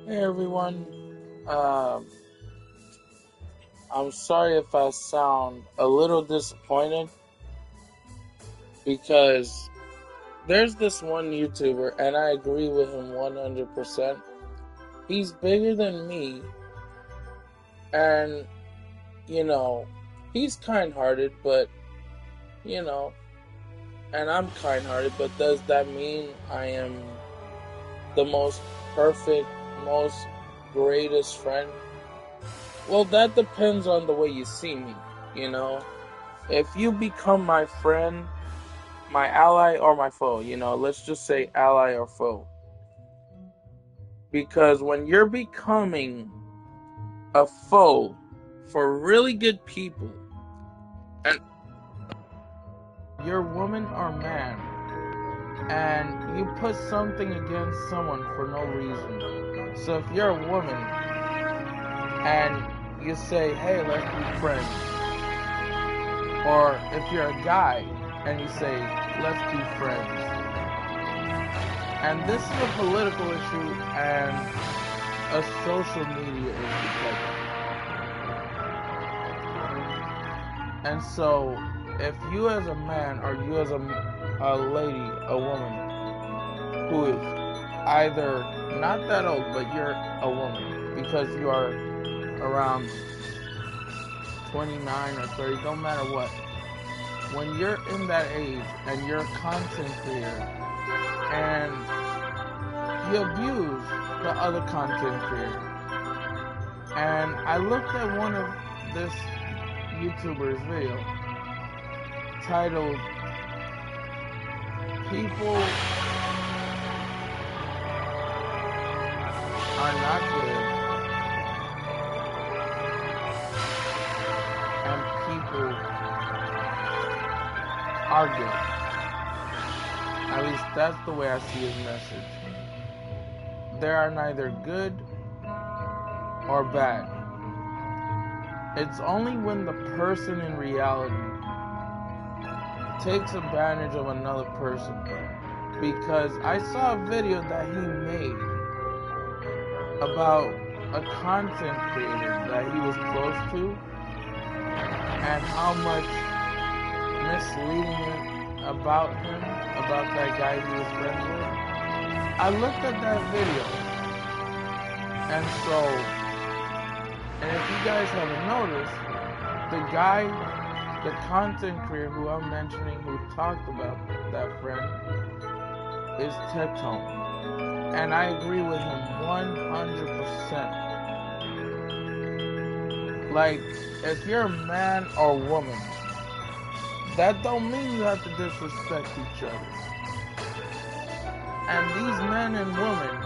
Hey everyone, um, I'm sorry if I sound a little disappointed because there's this one YouTuber and I agree with him 100%. He's bigger than me and, you know, he's kind-hearted, but, you know, and I'm kind-hearted, but does that mean I am the most perfect, most greatest friend? Well, that depends on the way you see me, you know? If you become my friend, my ally, or my foe, let's just say ally or foe. Because when you're becoming a foe for really good people, and you're woman or man, and you put something against someone for no reason. So if you're a woman and you say, hey, let's be friends, or if you're a guy and you say, let's be friends. And this is a political issue and a social media issue technically. And so, if you as a man or you as a lady, a woman, who is either not that old, but you're a woman, because you are around 29 or 30, don't matter what. When you're in that age and you're a content creator and you abuse the other content creator. And I looked at one of this YouTuber's video titled "People Are Not Good and People Are Good." At least that's the way I see his message. There are neither good or bad. It's only when the person in reality takes advantage of another person. Because I saw a video that he made about a content creator that he was close to and how much misleading about him, about that guy he was friends with. I looked at that video, and if you guys haven't noticed, the guy, the content creator who I'm mentioning, who talked about that friend, is Tectone. And I agree with him 100%. Like, if you're a man or woman, that don't mean you have to disrespect each other. And these men and women,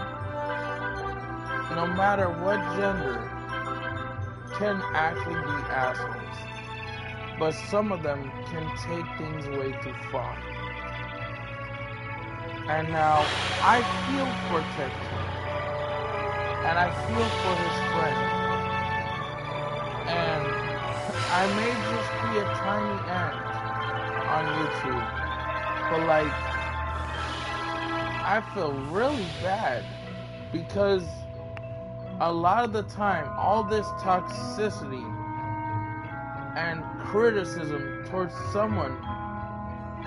no matter what gender, can actually be assholes. But some of them can take things way too far. And now, I feel for Tectone. And I feel for his friend. And I may just be a tiny ant on YouTube. But like, I feel really bad because a lot of the time, all this toxicity and criticism towards someone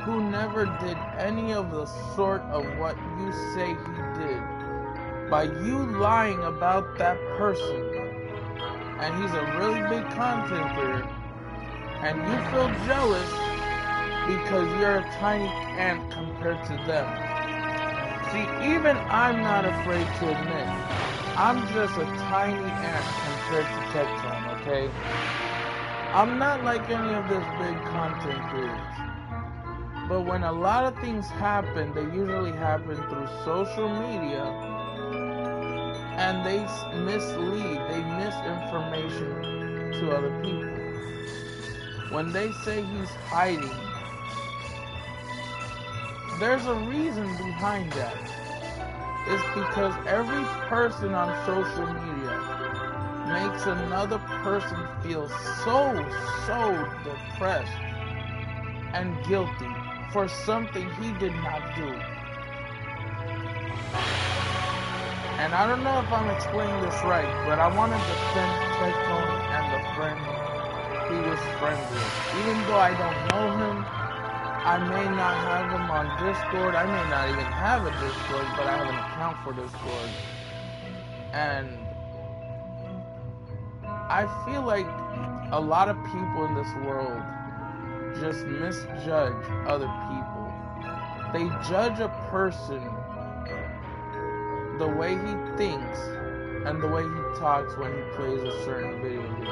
who never did any of the sort of what you say he did, by you lying about that person, and he's a really big content creator, and you feel jealous because you're a tiny ant compared to them. See, even I'm not afraid to admit, I'm just a tiny ant compared to Tectone, okay? I'm not like any of this big content creators. But when a lot of things happen, they usually happen through social media, and they mislead, they misinformation to other people. When they say he's hiding, there's a reason behind that. It's because every person on social media makes another person feel so depressed and guilty for something he did not do. And I don't know if I'm explaining this right, but I want to defend Ted Tony and the friend he was friends with. Even though I don't know him, I may not have him on Discord. I may not even have a Discord, but I have an account for Discord. And I feel like a lot of people in this world just misjudge other people. They judge a person the way he thinks and the way he talks when he plays a certain video game.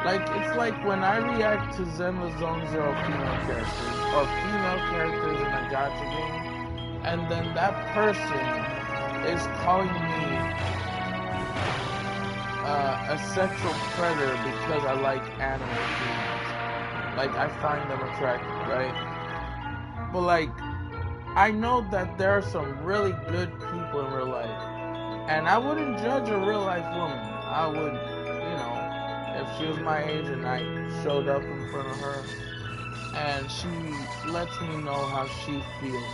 Like, it's like when I react to Zenless Zone Zero female characters or female characters in a gacha game, and then that person is calling me a sexual predator because I like anime females. Like, I find them attractive, right? But like, I know that there are some really good people in real life, and I wouldn't judge a real life woman. I would, if she was my age and I showed up in front of her and she lets me know how she feels,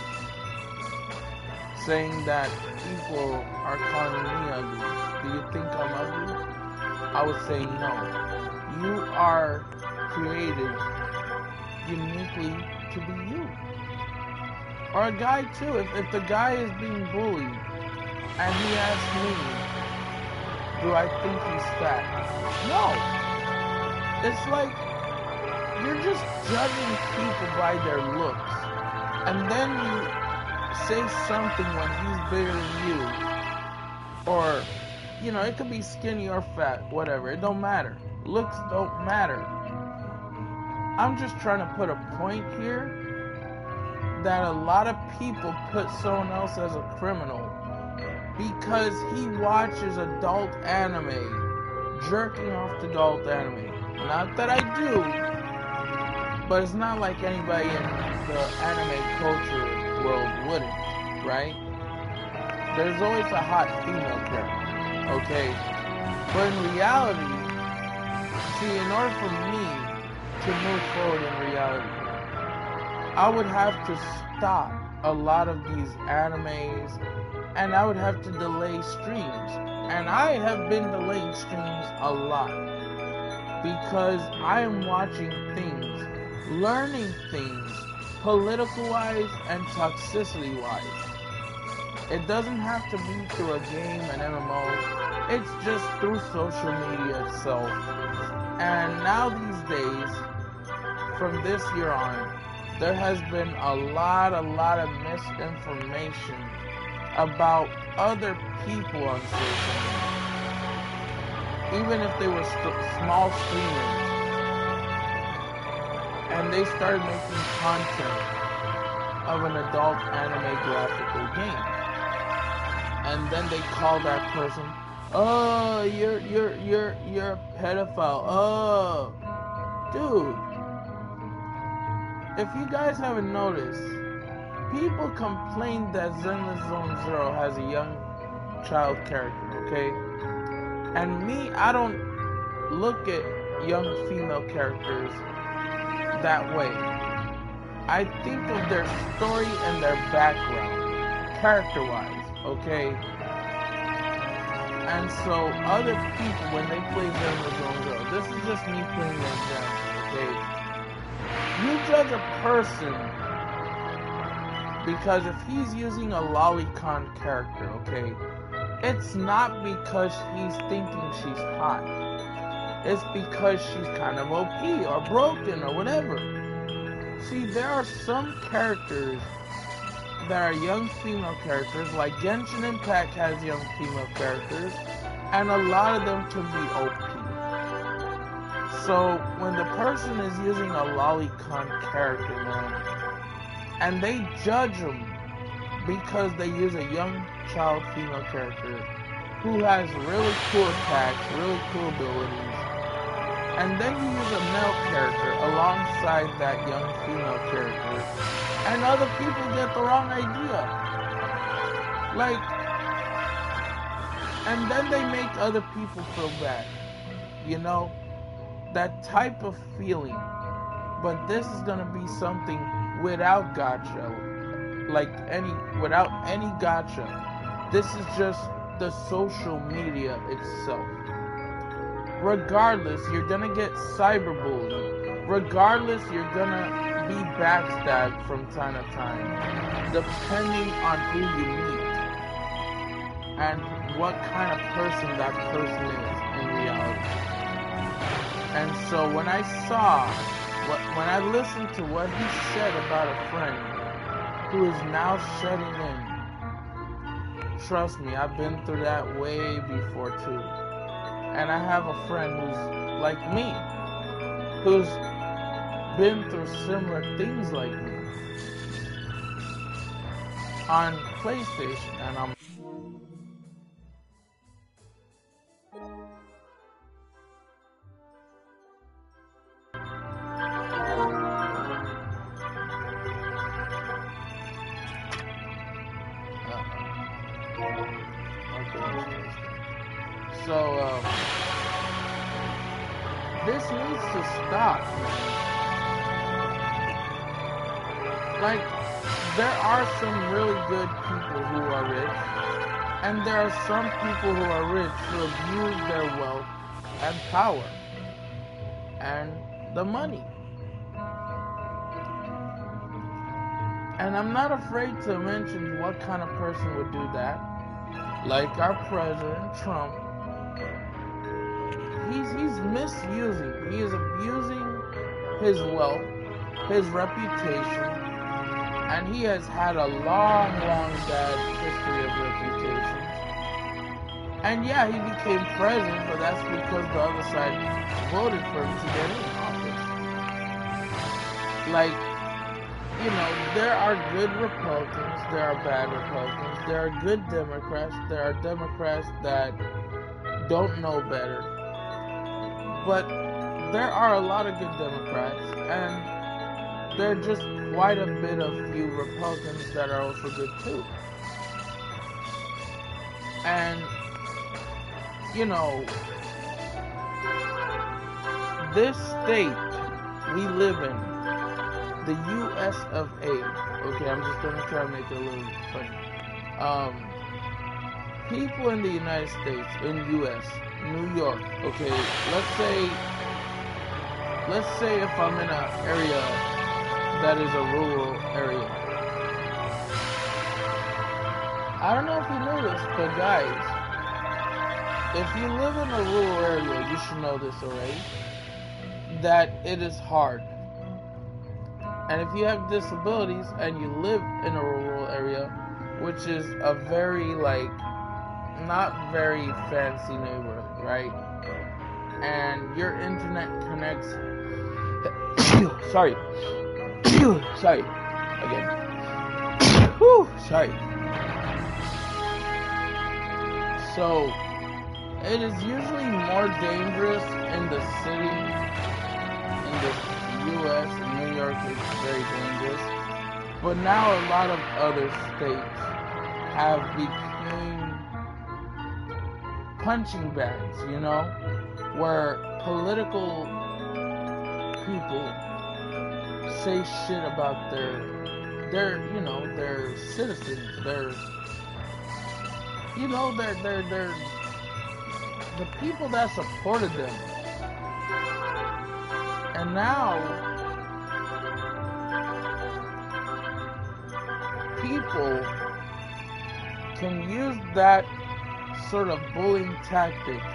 saying that people are calling me ugly. Do you think I'm ugly? I would say no. You are created uniquely to be you. Or a guy too. If the guy is being bullied and he asks me, do I think he's fat? No. It's like you're just judging people by their looks. And then you say something when he's bigger than you. Or, it could be skinny or fat, whatever. It don't matter. Looks don't matter. I'm just trying to put a point here that a lot of people put someone else as a criminal because he watches adult anime, jerking off to adult anime. Not that I do, but it's not like anybody in the anime culture world wouldn't, right? There's always a hot female character, okay? But in reality, see, in order for me to move forward in reality, I would have to stop a lot of these animes, and I would have to delay streams. And I have been delaying streams a lot because I am watching things, learning things, political-wise and toxicity-wise. It doesn't have to be through a game, an MMO. It's just through social media itself. And now these days, from this year on, there has been a lot of misinformation about other people on social media. Even if they were small streamers. And they started making content of an adult anime graphical game. And then they call that person, oh, you're a pedophile. Oh, dude. If you guys haven't noticed, people complain that Zenless Zone Zero has a young child character, okay? And me, I don't look at young female characters that way. I think of their story and their background, character-wise, okay? And so other people, when they play Zenless Zone Zero, this is just me putting an example, okay? You judge a person because if he's using a lolicon character, okay, it's not because he's thinking she's hot. It's because she's kind of OP or broken or whatever. See, there are some characters that are young female characters, like Genshin Impact has young female characters, and a lot of them can be OP. So when the person is using a lolicon character, man, and they judge them because they use a young child female character who has really cool attacks, really cool abilities, and then you use a male character alongside that young female character, and other people get the wrong idea. Like, and then they make other people feel bad, that type of feeling. But this is gonna be something without gacha, without any gacha. This is just the social media itself. Regardless, you're gonna get cyberbullied. Regardless, you're gonna be backstabbed from time to time, depending on who you meet and what kind of person that person is in reality. And so when I listened to what he said about a friend who is now shutting in, trust me, I've been through that way before too. And I have a friend who's like me, who's been through similar things like me on PlayStation, and I'm this needs to stop, man. Like, there are some really good people who are rich, and there are some people who are rich who abuse their wealth and power and the money. And I'm not afraid to mention what kind of person would do that. Like our President Trump. He's misusing, he is abusing his wealth, his reputation, and he has had a long bad history of reputation. And yeah, he became president, but that's because the other side voted for him to get in office. Like, you know, there are good Republicans, there are bad Republicans, there are good Democrats, there are Democrats that don't know better. But there are a lot of good Democrats, and there are just quite a bit of few Republicans that are also good too. And, you know, this state we live in, the US of A, okay, I'm just going to try to make it a little funny. People in the United States, in US, New York, okay, let's say if I'm in an area that is a rural area. I don't know if you know this, but guys, if you live in a rural area, you should know this already, that it is hard. And if you have disabilities and you live in a rural area, which is a very, like, not very fancy neighborhood, right? And your internet connects. Sorry, again. Sorry. So it is usually more dangerous in the city, in the U.S. and New York. It's very dangerous. But now a lot of other states have become punching bags, you know, where political people say shit about their citizens, the people that supported them. And now people can use that sort of bullying tactics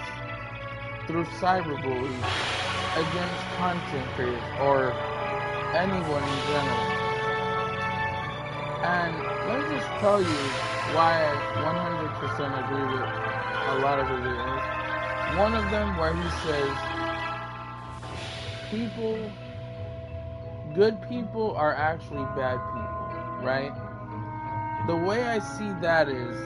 through cyberbullying against content creators or anyone in general. And let me just tell you why I 100% agree with a lot of videos. One of them where he says good people are actually bad people, right? The way I see that is,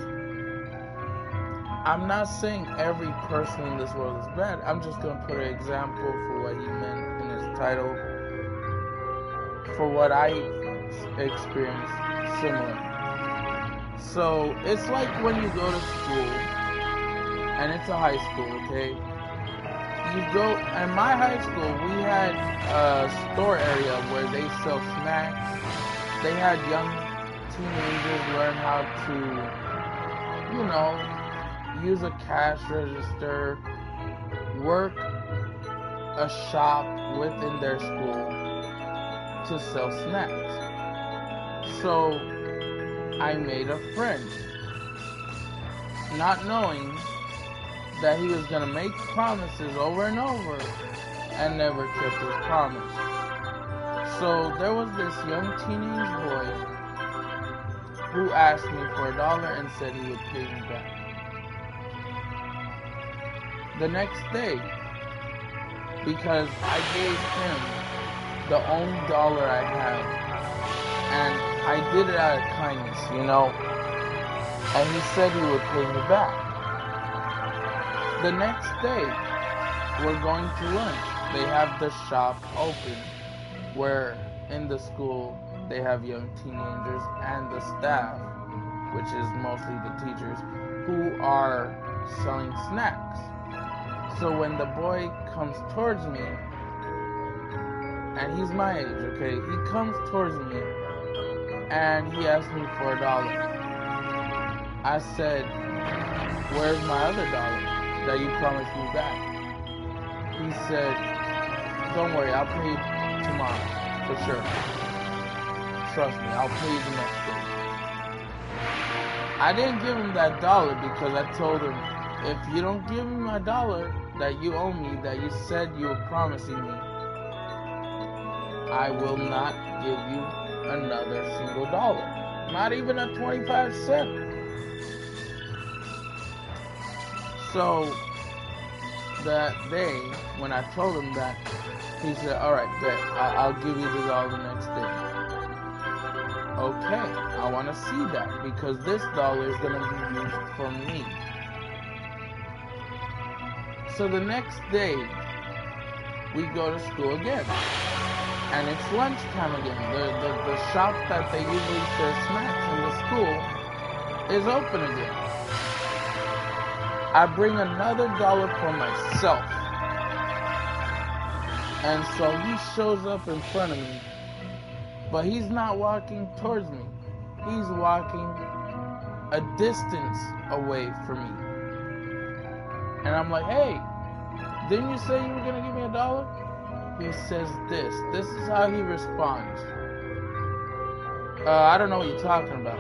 I'm not saying every person in this world is bad. I'm just going to put an example for what he meant in his title, for what I experienced similar. So it's like when you go to school, and it's a high school, okay? You go, in my high school, we had a store area where they sell snacks. They had young teenagers learn how to, use a cash register, work a shop within their school to sell snacks. So I made a friend, not knowing that he was going to make promises over and over and never kept his promise. So there was this young teenage boy who asked me for $1 and said he would pay me back. The next day, because I gave him the only dollar I had, and I did it out of kindness, and he said he would pay me back. The next day, we're going to lunch. They have the shop open, where in the school they have young teenagers and the staff, which is mostly the teachers, who are selling snacks. So when the boy comes towards me, and he's my age, okay, he comes towards me and he asked me for $1. I said, "Where's my other $1 that you promised me back?" He said, "Don't worry, I'll pay you tomorrow, for sure. Trust me, I'll pay you the next day." I didn't give him that $1 because I told him, if you don't give me my $1 that you owe me, that you said you were promising me, I will not give you another single $1. Not even a 25-cent. So that day, when I told him that, he said, "Alright, bet, I'll give you the $1 the next day." Okay, I want to see that, because this $1 is going to be used for me. So the next day, we go to school again, and it's lunchtime again. The shop that they usually serve snacks in the school is open again. I bring another $1 for myself, and so he shows up in front of me, but he's not walking towards me. He's walking a distance away from me. And I'm like, "Hey, didn't you say you were going to give me $1? He says this. This is how he responds. "I don't know what you're talking about."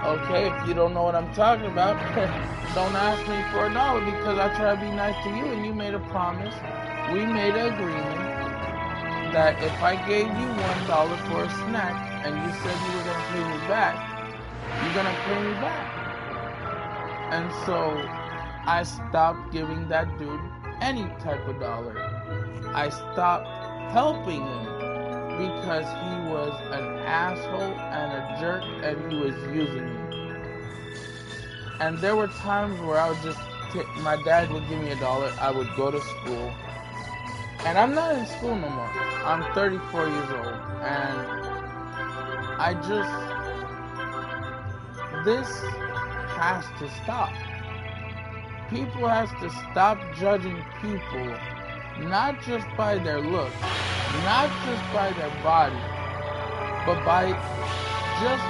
Okay, if you don't know what I'm talking about, don't ask me for $1, because I try to be nice to you and you made a promise. We made an agreement that if I gave you $1 for a snack and you said you were going to pay me back, you're going to pay me back. And so I stopped giving that dude any type of $1. I stopped helping him because he was an asshole and a jerk and he was using me. And there were times where I would just my dad would give me $1, I would go to school, and I'm not in school no more. I'm 34 years old, and this has to stop. People have to stop judging people, not just by their looks, not just by their body, but by just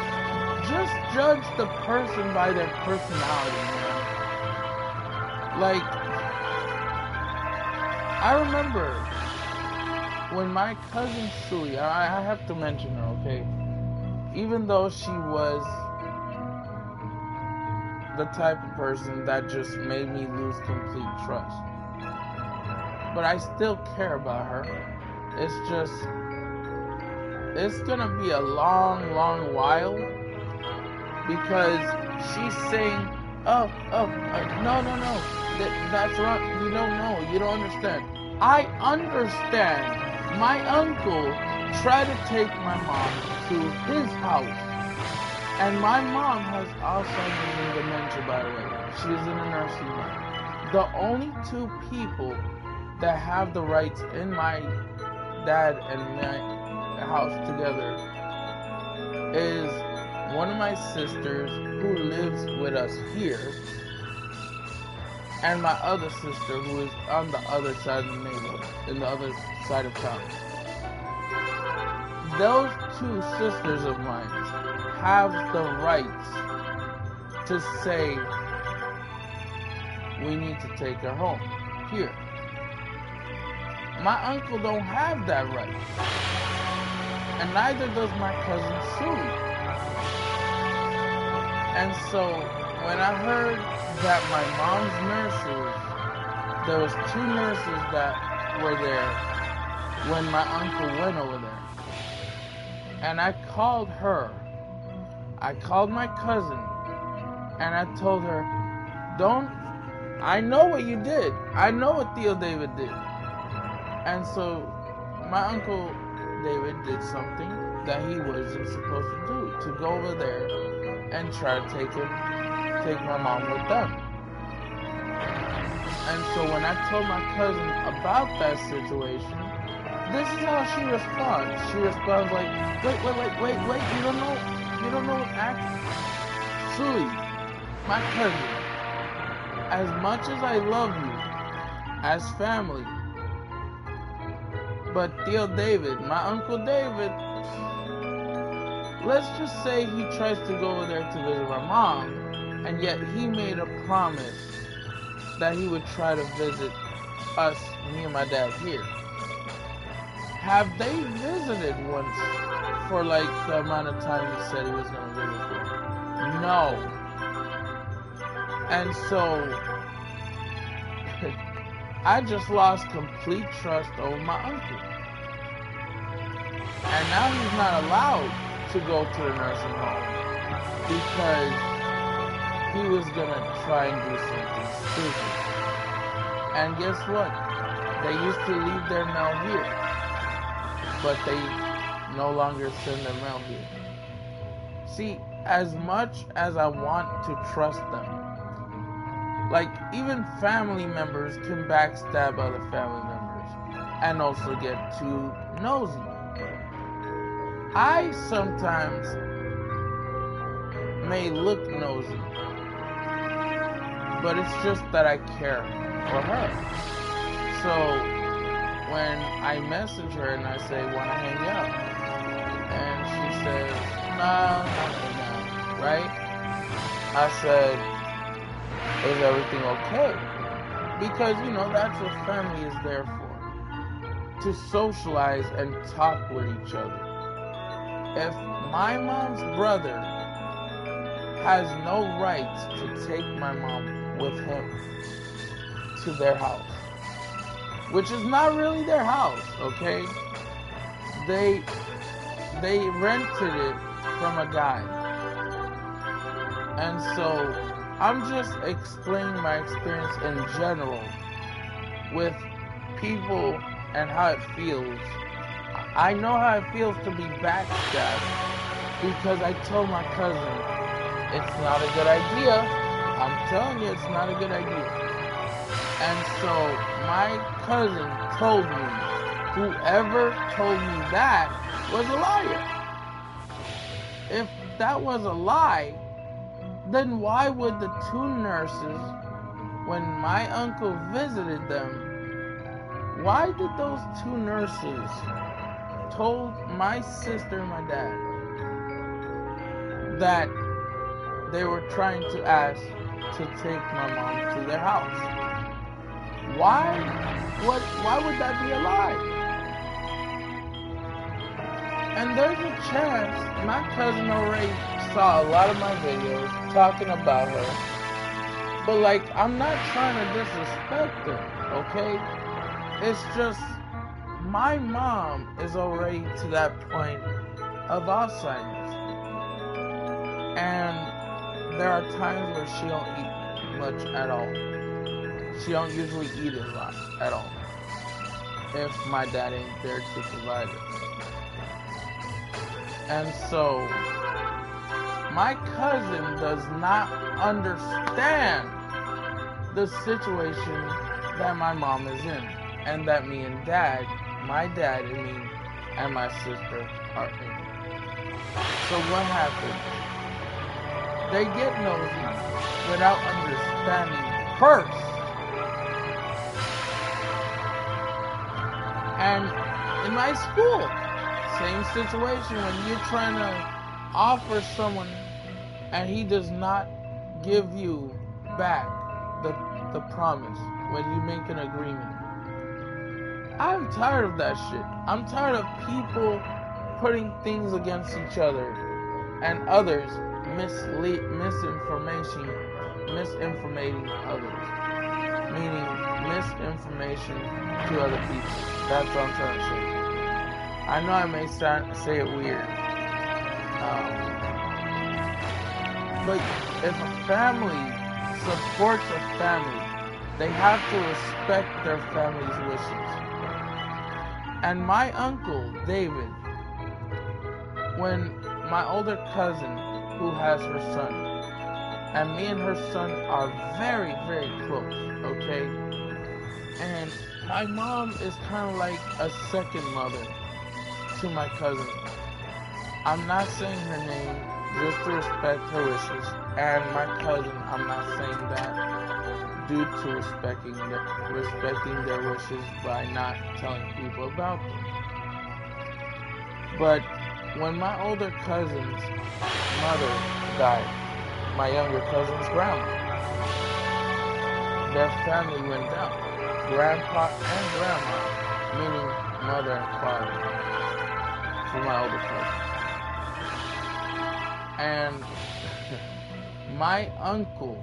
judge the person by their personality, man. Like, I remember when my cousin Sui, I have to mention her, okay? Even though she was the type of person that just made me lose complete trust, but I still care about her. It's gonna be a long, long while, because she's saying, no, that's wrong, you don't know, you don't understand. I understand. My uncle tried to take my mom to his house, and my mom has Alzheimer's and dementia, by the way. She's in a nursing home. The only two people that have the rights in my dad and my house together is one of my sisters who lives with us here, and my other sister who is on the other side of the neighborhood, in the other side of town. Those two sisters of mine have the rights to say we need to take her home. Here. My uncle don't have that right. And neither does my cousin Suey. And so, when I heard that my mom's nurses, there was 2 nurses that were there when my uncle went over there. And I called her. I called my cousin. And I told her, I know what you did. I know what Theo David did. And so, my uncle David did something that he wasn't supposed to do, to go over there and try to take my mom with them. And so when I told my cousin about that situation, this is how she responds. She responds like, wait, you don't know what act? Suey, my cousin, as much as I love you, as family, but Theo David, my Uncle David, let's just say he tries to go over there to visit my mom, and yet he made a promise that he would try to visit us, me and my dad here. Have they visited once for like the amount of time he said he was going to visit for? No. And so, I just lost complete trust over my uncle. And now he's not allowed to go to the nursing home because he was going to try and do something stupid. And guess what? They used to leave their mail here, but they no longer send their mail here. See, as much as I want to trust them, like, even family members can backstab other family members and also get too nosy. I sometimes may look nosy, but it's just that I care for her. So, when I message her and I say, wanna hang out? And she says, nah, not right now, right? I said, is everything okay? Because, that's what family is there for. To socialize and talk with each other. If my mom's brother has no rights to take my mom with him to their house, which is not really their house, okay? They rented it from a guy. And so, I'm just explaining my experience in general with people and how it feels. I know how it feels to be backstabbed because I told my cousin, it's not a good idea. I'm telling you, it's not a good idea. And so my cousin told me, whoever told me that was a liar. If that was a lie, then why would the 2 nurses, when my uncle visited them, why did those 2 nurses told my sister and my dad that they were trying to ask to take my mom to their house? Why would that be a lie? And there's a chance my cousin already saw a lot of my videos talking about her. But like, I'm not trying to disrespect her, okay? It's just, my mom is already to that point of Alzheimer's. And there are times where she don't eat much at all. She don't usually eat a lot at all, if my dad ain't there to provide it. And so, my cousin does not understand the situation that my mom is in, and that me and dad, my dad and me, and my sister are in. So what happens? They get nosy without understanding first. And in my school, same situation, when you're trying to offer someone and he does not give you back the promise, when you make an agreement. I'm tired of that shit. I'm tired of people putting things against each other and others misinformating others, meaning misinformation to other people. That's what I'm trying to say. I know I may say it weird, but if a family supports a family, they have to respect their family's wishes. And my uncle, David, when my older cousin, who has her son, and me and her son are very, very close, okay? And my mom is kind of like a second mother to my cousin. I'm not saying her name just to respect her wishes. And my cousin, I'm not saying that due to respecting their wishes by not telling people about them. But when my older cousin's mother died, my younger cousin's grandma, their family went down. Grandpa and grandma, meaning mother and father, for my older cousin. And my uncle,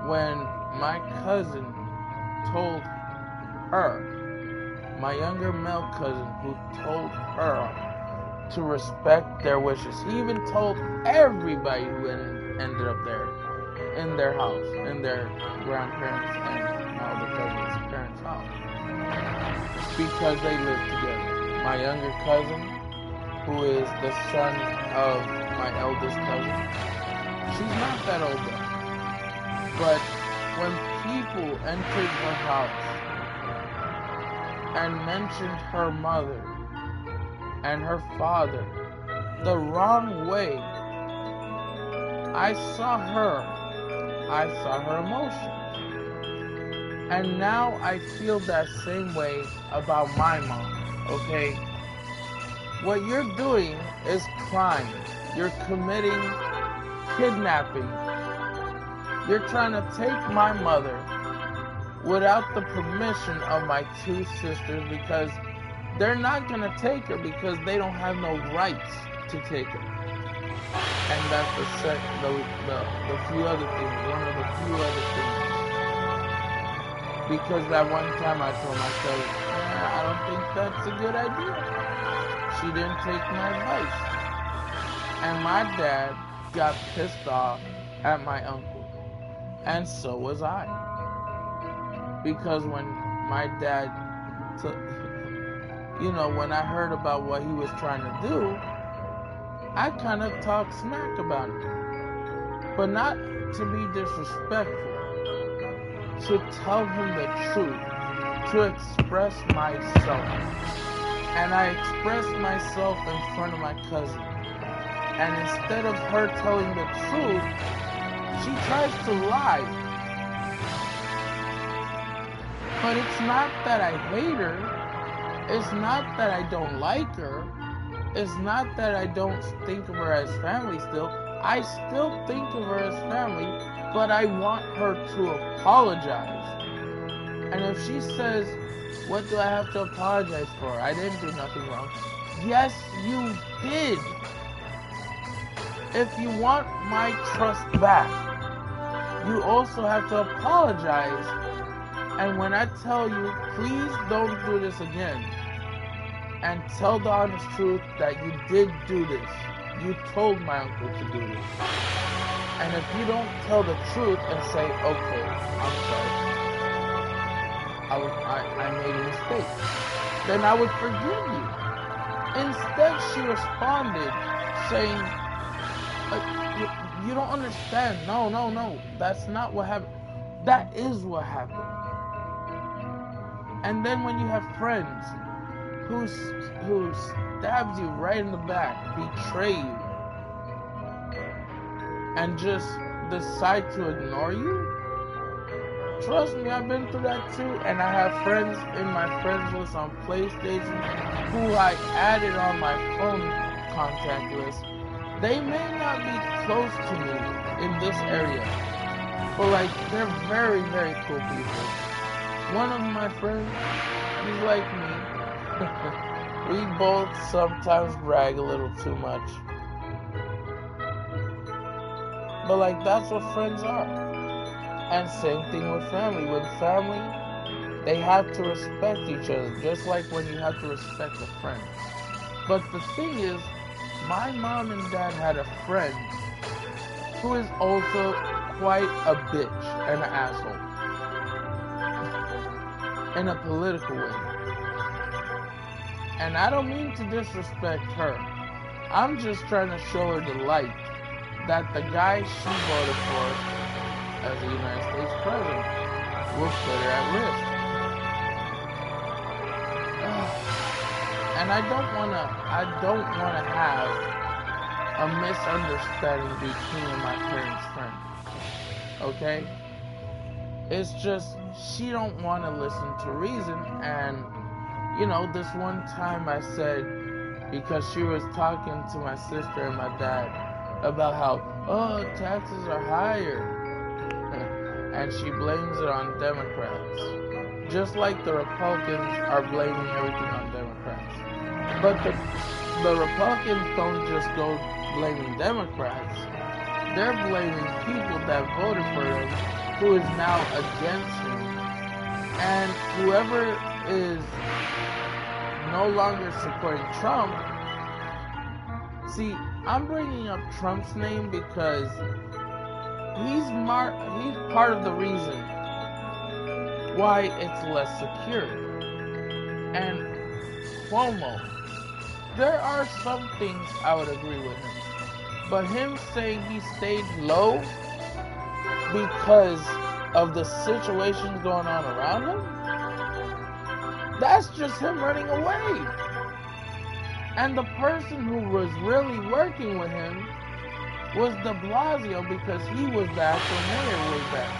when my cousin told her, my younger male cousin, who told her to respect their wishes. He even told everybody who ended up there, in their house, in their grandparents and my older cousin's parents' house, because they lived together. My younger cousin, who is the son of my eldest cousin, she's not that old though. But when people entered her house and mentioned her mother and her father the wrong way, I saw her emotions. And now I feel that same way about my mom, okay? What you're doing is crime. You're committing kidnapping. You're trying to take my mother without the permission of my two sisters, because they're not going to take her because they don't have no rights to take her. And that's the few other things, one of the few other things. Because that one time I told my cousin, I don't think that's a good idea. She didn't take my advice. And my dad got pissed off at my uncle. And so was I. Because when my dad when I heard about what he was trying to do, I kind of talked smack about him. But not to be disrespectful. To tell him the truth. To express myself. And I expressed myself in front of my cousin. And instead of her telling the truth, she tries to lie. But it's not that I hate her. It's not that I don't like her. It's not that I don't think of her as family still. I still think of her as family, but I want her to apologize. And if she says, what do I have to apologize for? I didn't do nothing wrong. Yes, you did. If you want my trust back, you also have to apologize. And when I tell you, please don't do this again, and tell the honest truth that you did do this. You told my uncle to do this. And if you don't tell the truth and say, okay, I'm sorry, I made a mistake, then I would forgive you. Instead, she responded saying, you don't understand. No. That's not what happened. That is what happened. And then when you have friends who stabs you right in the back, betray you, and just decide to ignore you, trust me, I've been through that too. And I have friends in my friends list on PlayStation who I added on my phone contact list. They may not be close to me in this area, But like, they're very, very cool people. One of my friends, he's like me. We both sometimes brag a little too much. But like, that's what friends are. And same thing with family. With family, they have to respect each other, just like when you have to respect a friend. But the thing is, my mom and dad had a friend who is also quite a bitch and an asshole. In a political way. And I don't mean to disrespect her. I'm just trying to show her the light that the guy she voted for as the United States president will put her at risk. And I don't wanna have a misunderstanding between my parents' friend. Okay? It's just she don't want to listen to reason. And you know, this one time I said, because she was talking to my sister and my dad about how, oh, taxes are higher, and she blames it on Democrats, just like the Republicans are blaming everything on Democrats. But the Republicans don't just go blaming Democrats, they're blaming people that voted for them who is now against him. And whoever is no longer supporting Trump, see, I'm bringing up Trump's name because he's part of the reason why it's less secure. And Cuomo, there are some things I would agree with him, but him saying he stayed low because of the situations going on around him, that's just him running away. And the person who was really working with him was de Blasio, because he was the actual mayor way back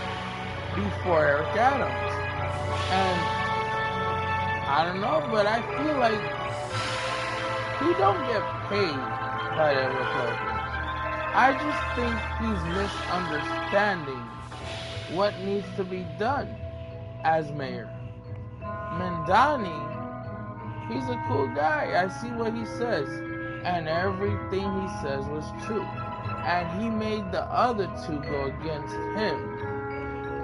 before Eric Adams. And I don't know, but I feel like he don't get paid by the Republicans. I just think he's misunderstanding what needs to be done as mayor. Mandani, he's a cool guy. I see what he says, and everything he says was true. And he made the other two go against him.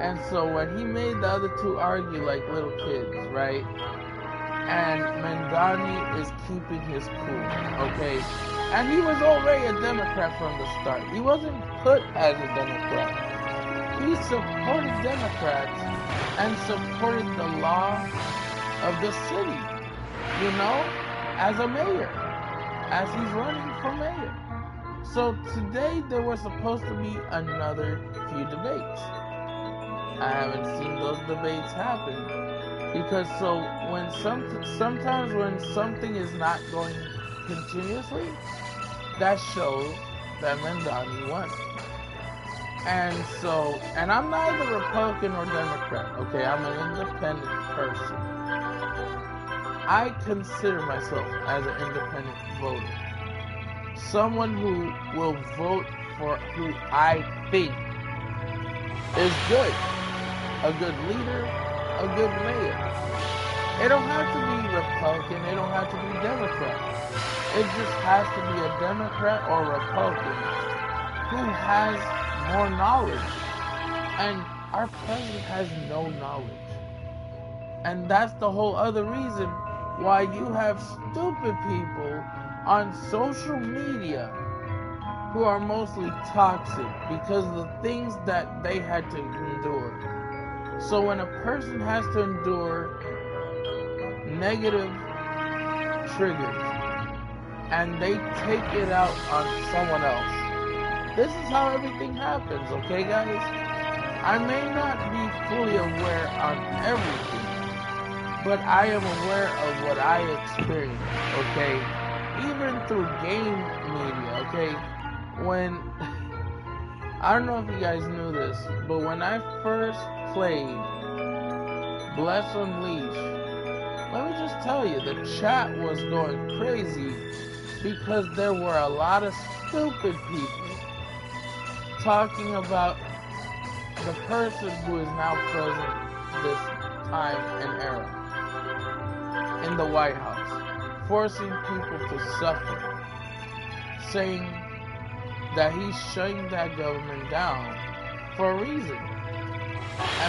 And so when he made the other two argue like little kids, right? And Mandani is keeping his cool, okay? And he was already a Democrat from the start. He wasn't put as a Democrat. He supported Democrats and supported the law of the city, you know, as a mayor, as he's running for mayor. So today there was supposed to be another few debates. I haven't seen those debates happen, because so when sometimes when something is not going continuously, that shows that Mandani won. And I'm neither Republican or Democrat, okay? I'm an independent person. I consider myself as an independent voter. Someone who will vote for who I think is good. A good leader, a good mayor. It don't have to be Republican, it don't have to be Democrat. It just has to be a Democrat or Republican who has more knowledge. And our president has no knowledge. And that's the whole other reason why you have stupid people on social media who are mostly toxic because of the things that they had to endure. So when a person has to endure negative triggers and they take it out on someone else, this is how everything happens, okay guys? I may not be fully aware on everything, but I am aware of what I experience, okay? Even through game media, okay? When, I don't know if you guys knew this, but when I first played Bless Unleashed, let me just tell you, the chat was going crazy because there were a lot of stupid people talking about the person who is now present this time and era in the White House, forcing people to suffer, saying that he's shutting that government down for a reason.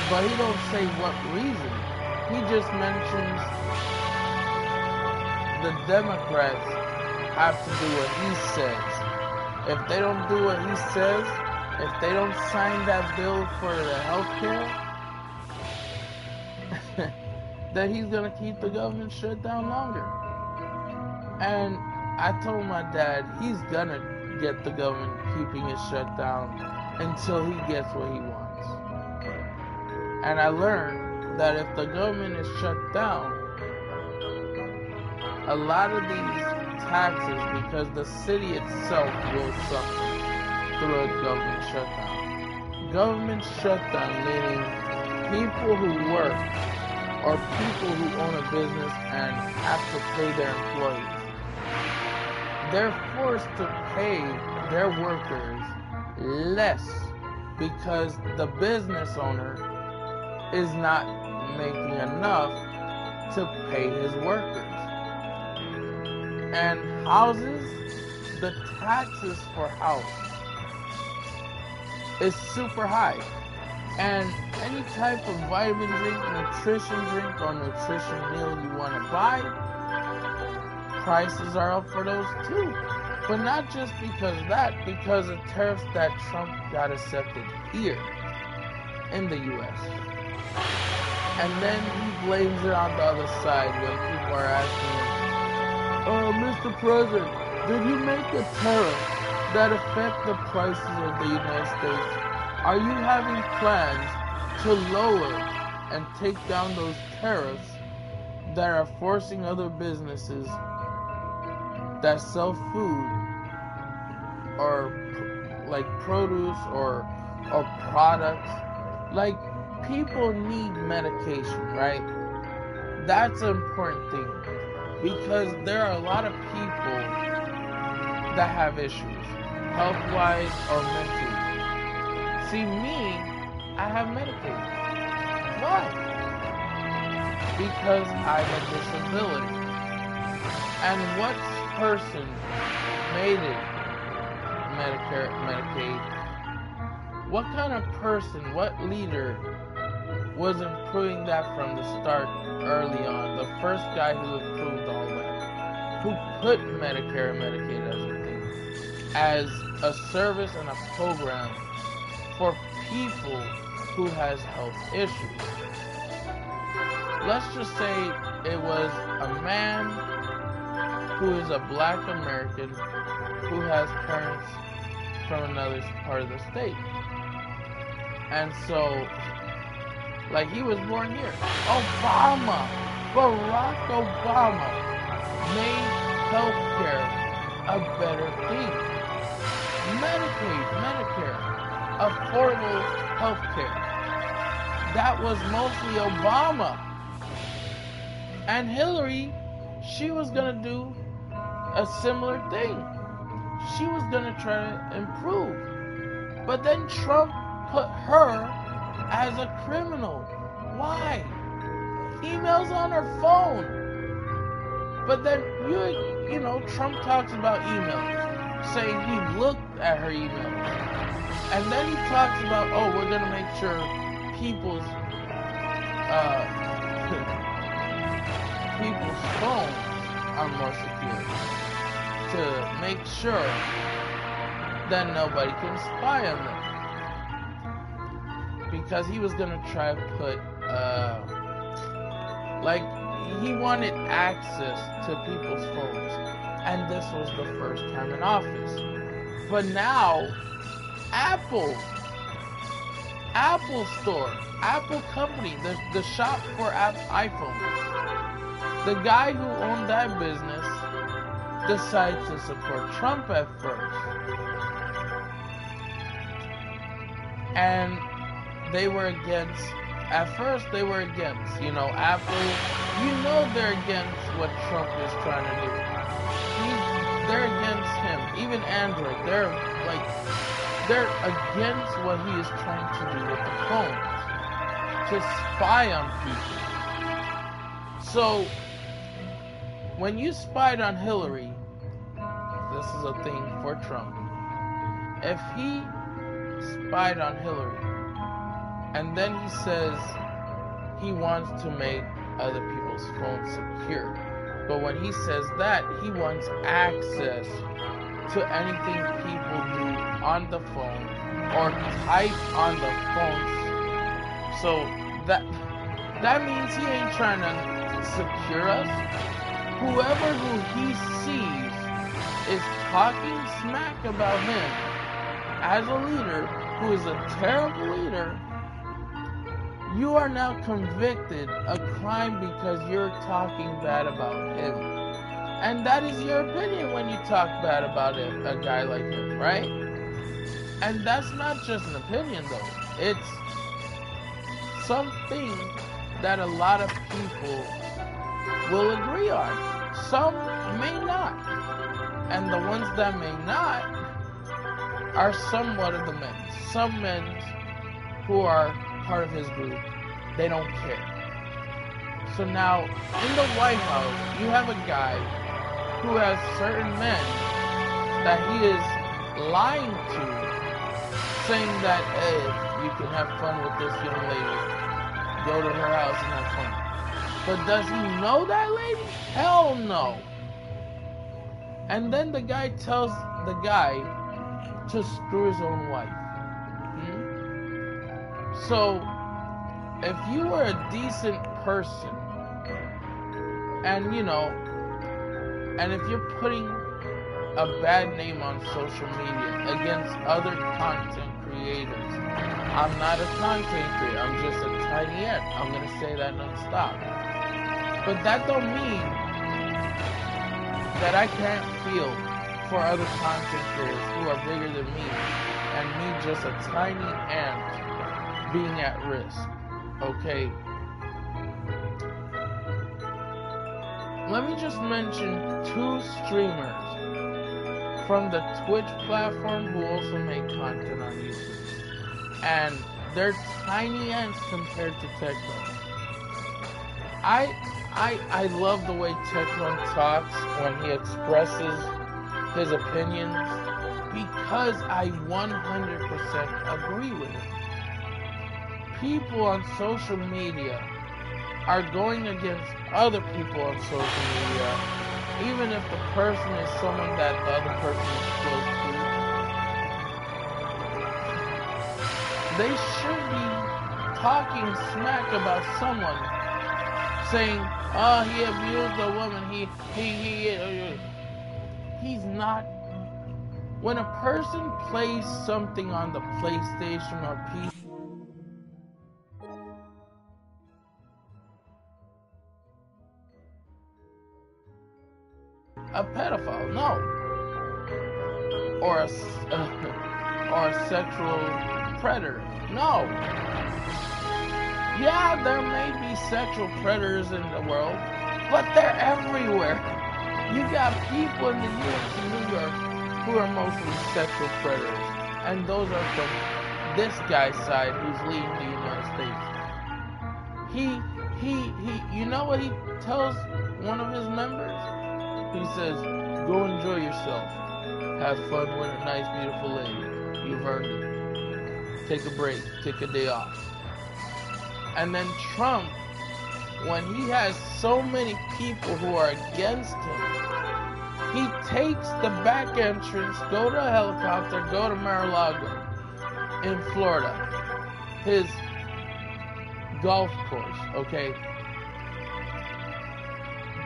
But he don't say what reason. He just mentions the Democrats have to do what he says. If they don't do what he says, if they don't sign that bill for the health care, then he's going to keep the government shut down longer. And I told my dad he's going to get the government keeping it shut down until he gets what he wants. And I learned that if the government is shut down, a lot of these taxes, because the city itself will suffer through a government shutdown. Government shutdown meaning people who work or people who own a business and have to pay their employees. They're forced to pay their workers less because the business owner is not making enough to pay his workers. And houses, the taxes for house is super high. And any type of vitamin drink, nutrition drink, or nutrition meal you want to buy, prices are up for those too. But not just because of that, because of tariffs that Trump got accepted here in the U.S. And then he blames it on the other side when people are asking him, Mr. President, did you make a tariff that affect the prices of the United States? Are you having plans to lower and take down those tariffs that are forcing other businesses that sell food or like produce or products? Like, people need medication, right? That's an important thing. Because there are a lot of people that have issues, health-wise or mentally. See, me, I have Medicaid. Why? Because I have a disability. And what person made it Medicaid? What kind of person, what leader was improving that from the start early on? The first guy who improved all that, who put Medicare and Medicaid as a thing, as a service and a program for people who has health issues. Let's just say it was a man who is a black American who has parents from another part of the state. And so, like, he was born here. Barack Obama made healthcare a better thing. Medicaid, Medicare, affordable healthcare. That was mostly Obama. And Hillary, she was going to do a similar thing. She was going to try to improve. But then Trump put her as a criminal. Why? Emails on her phone. But then, you know, Trump talks about emails, saying he looked at her emails. And then he talks about, we're going to make sure people's phones are more secure, to make sure that nobody can spy on them. Because he was going to try to put, he wanted access to people's phones. And this was the first time in office. But now, Apple Store, Apple company, the shop for iPhones, the guy who owned that business decided to support Trump at first. And they were against, Apple, they're against what Trump is trying to do. They're against him. Even Android, they're against what he is trying to do with the phones, to spy on people. So, when you spied on Hillary, this is a thing for Trump. If he spied on Hillary, and then he says he wants to make other people's phones secure, but when he says that, he wants access to anything people do on the phone or type on the phones. So that means he ain't trying to secure us. Whoever who he sees is talking smack about him as a leader who is a terrible leader, you are now convicted of crime because you're talking bad about him. And that is your opinion when you talk bad about a guy like him, right? And that's not just an opinion, though. It's something that a lot of people will agree on. Some may not. And the ones that may not are somewhat of the men. Some men who are part of his group, they don't care. So now, in the White House, you have a guy who has certain men that he is lying to, saying that, hey, you can have fun with this young lady. Go to her house and have fun. But does he know that lady? Hell no. And then the guy tells the guy to screw his own wife. So, if you were a decent person, and and if you're putting a bad name on social media against other content creators, I'm not a content creator, I'm just a tiny ant. I'm gonna say that non-stop. But that don't mean that I can't feel for other content creators who are bigger than me, and me just a tiny ant being at risk. Okay. Let me just mention 2 streamers from the Twitch platform who also make content on YouTube. And they're tiny ants compared to Techron. I love the way Techron talks when he expresses his opinions because I 100% agree with it. People on social media are going against other people on social media, even if the person is someone that the other person is close to. They should be talking smack about someone, saying, oh, he abused a woman, he's not. When a person plays something on the PlayStation or PC, a pedophile, no, or a sexual predator, no. Yeah, there may be sexual predators in the world, but they're everywhere. You got people in the U.S. and New York who are mostly sexual predators, and those are from this guy's side who's leading the United States. He, you know what he tells one of his members? He says, go enjoy yourself. Have fun with a nice, beautiful lady. You've earned it. Take a break. Take a day off. And then Trump, when he has so many people who are against him, he takes the back entrance, go to a helicopter, go to Mar-a-Lago in Florida. His golf course, okay?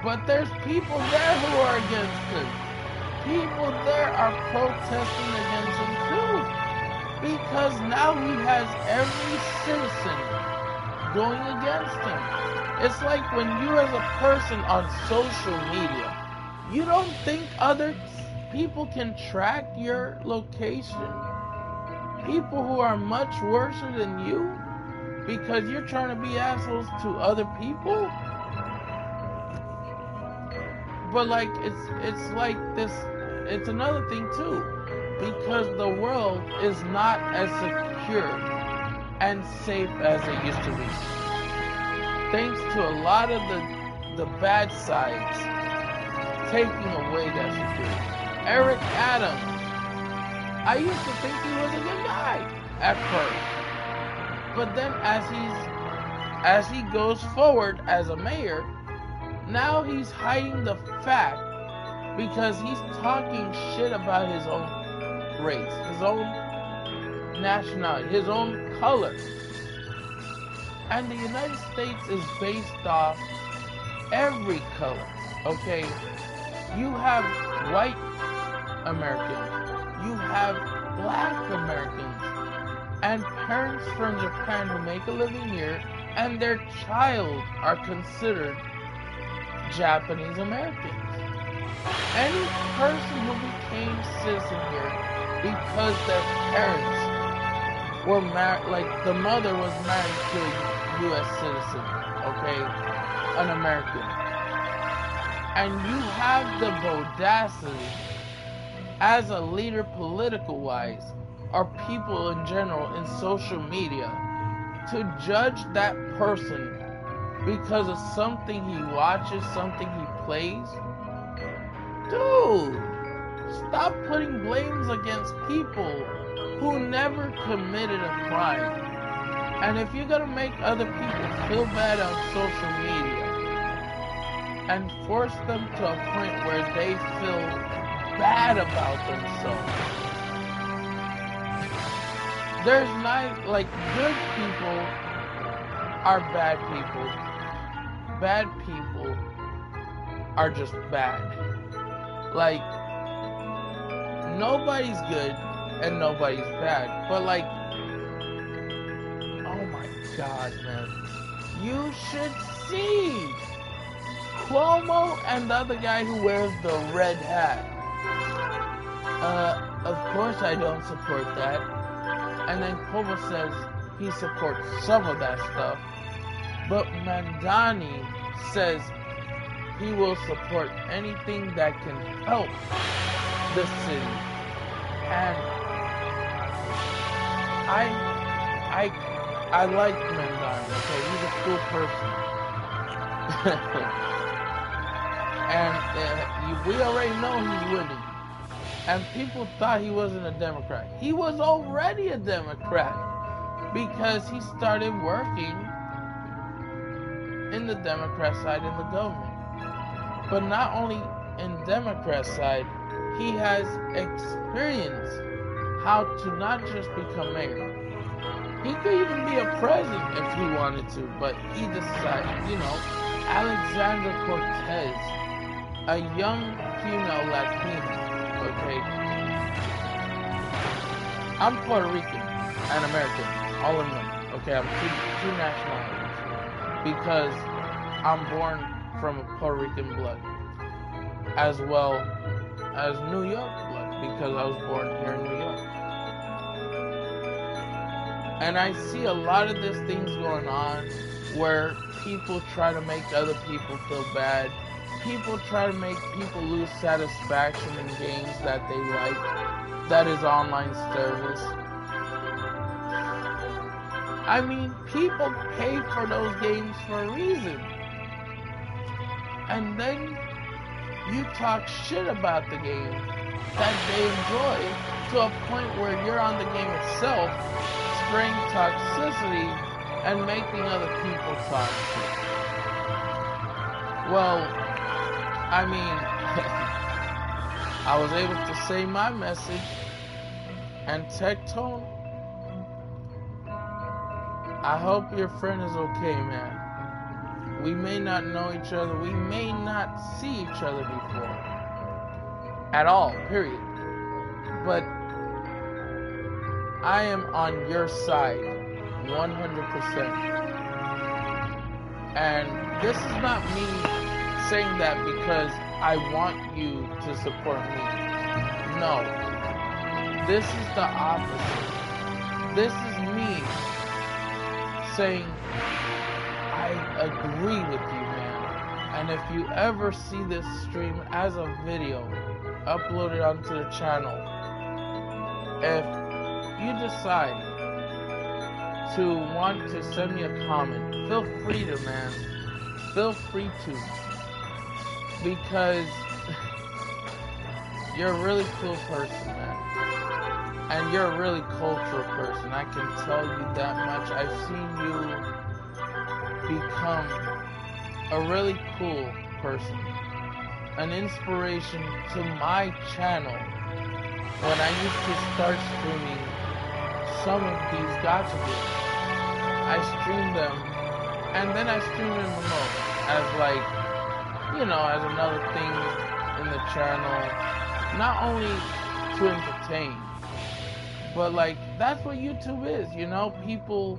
But there's people there who are against him. People there are protesting against him too. Because now he has every citizen going against him. It's like when you as a person on social media, you don't think other people can track your location? People who are much worse than you? Because you're trying to be assholes to other people? But like, it's like this, it's another thing too. because the world is not as secure and safe as it used to be. Thanks to a lot of the bad sides taking away that security. Eric Adams, I used to think he was a good guy at first, but then as he goes forward as a mayor, now he's hiding the fact because he's talking shit about his own race, his own nationality, his own color. And the United States is based off every color, okay? You have white Americans, you have black Americans, and parents from Japan who make a living here, and their child are considered Japanese Americans. Any person who became citizen here because their parents were married, like the mother was married to a U.S. citizen, okay, an American, and you have the audacity as a leader political-wise, or people in general in social media, to judge that person because of something he watches, something he plays. Dude, stop putting blames against people who never committed a crime. And if you're gonna make other people feel bad on social media and force them to a point where they feel bad about themselves, there's not, like, good people are bad people. Bad people are just bad. Like, nobody's good and nobody's bad. But, like, oh my God, man. You should see Cuomo and the other guy who wears the red hat. Of course I don't support that. And then Cuomo says he supports some of that stuff. But Mandani says he will support anything that can help the city. And I like Mandani, okay? He's a cool person. And we already know he's winning. And people thought he wasn't a Democrat. He was already a Democrat because he started working in the Democrat side in the government. But not only in Democrat side, he has experience how to not just become mayor. He could even be a president if he wanted to, but he decided, you know, Alexandra Cortez, a young female Latina, okay? I'm Puerto Rican and American, all in one, okay? I'm two nationalities because I'm born from Puerto Rican blood as well as New York blood because I was born here in New York. And I see a lot of these things going on where people try to make other people feel bad. People try to make people lose satisfaction in games that they like. That is online service. I mean, people pay for those games for a reason. And then you talk shit about the game that they enjoy to a point where you're on the game itself, spraying toxicity and making other people toxic. Well, I mean, I was able to say my message, and Tectone, I hope your friend is okay, man. We may not know each other, we may not see each other before, at all, period. But I am on your side, 100%. And this is not me saying that because I want you to support me. No. This is the opposite. This is me saying, I agree with you, man. And if you ever see this stream as a video uploaded onto the channel, if you decide to want to send me a comment, feel free to, man. Feel free to. Because you're a really cool person, man. And you're a really cultural person. I can tell you that much. I've seen you become a really cool person. An inspiration to my channel when I used to start streaming some of these gacha games. I streamed them, and then I streamed them remote as as another thing in the channel, not only to entertain, but that's what YouTube is, people,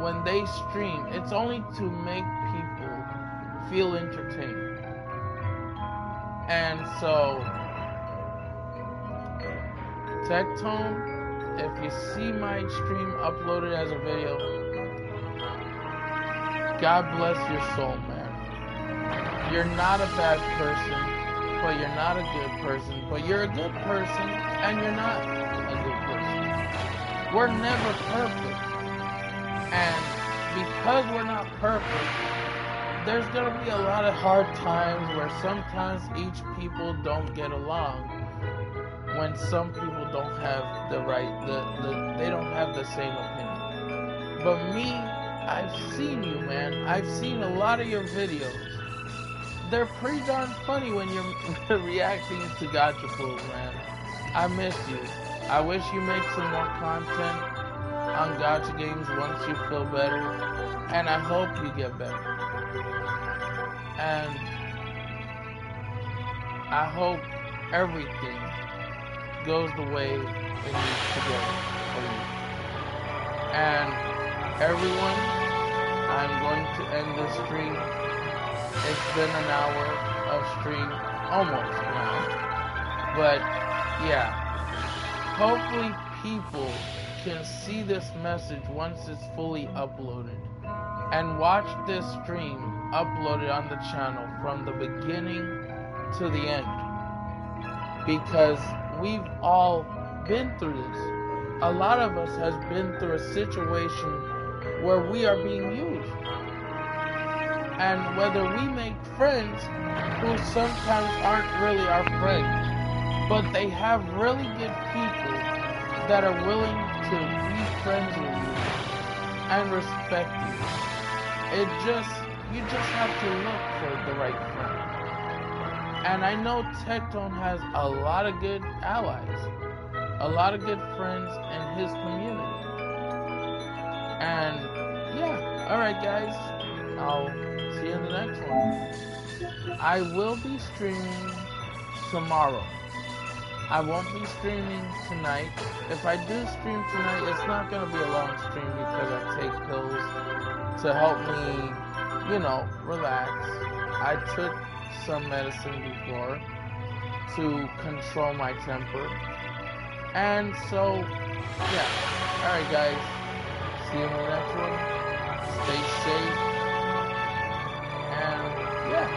when they stream, it's only to make people feel entertained. And so, Tectone, if you see my stream uploaded as a video, God bless your soul, man. You're not a bad person, but you're not a good person, but you're a good person, and you're not a good person. We're never perfect. And because we're not perfect, there's gonna be a lot of hard times where sometimes each people don't get along, when some people don't have they don't have the same opinion. But me, I've seen you, man. I've seen a lot of your videos. They're pretty darn funny when you're reacting to gacha pools, man. I miss you. I wish you make some more content on gacha games once you feel better, and I hope you get better. And I hope everything goes the way it needs to go for you. And everyone, I'm going to end this stream. It's been an hour of stream, almost now. But yeah, hopefully people can see this message once it's fully uploaded, and watch this stream uploaded on the channel from the beginning to the end, because we've all been through this. A lot of us has been through a situation where we are being used, and whether we make friends who sometimes aren't really our friends, but they have really good people that are willing to be friends with you and respect you. You just have to look for the right friend. And I know Tectone has a lot of good allies, a lot of good friends in his community. And yeah, alright guys, I'll see you in the next one. I will be streaming tomorrow. I won't be streaming tonight. If I do stream tonight, it's not going to be a long stream because I take pills to help me, relax. I took some medicine before to control my temper. And so, yeah. Alright guys, see you in the next one. Stay safe. And yeah.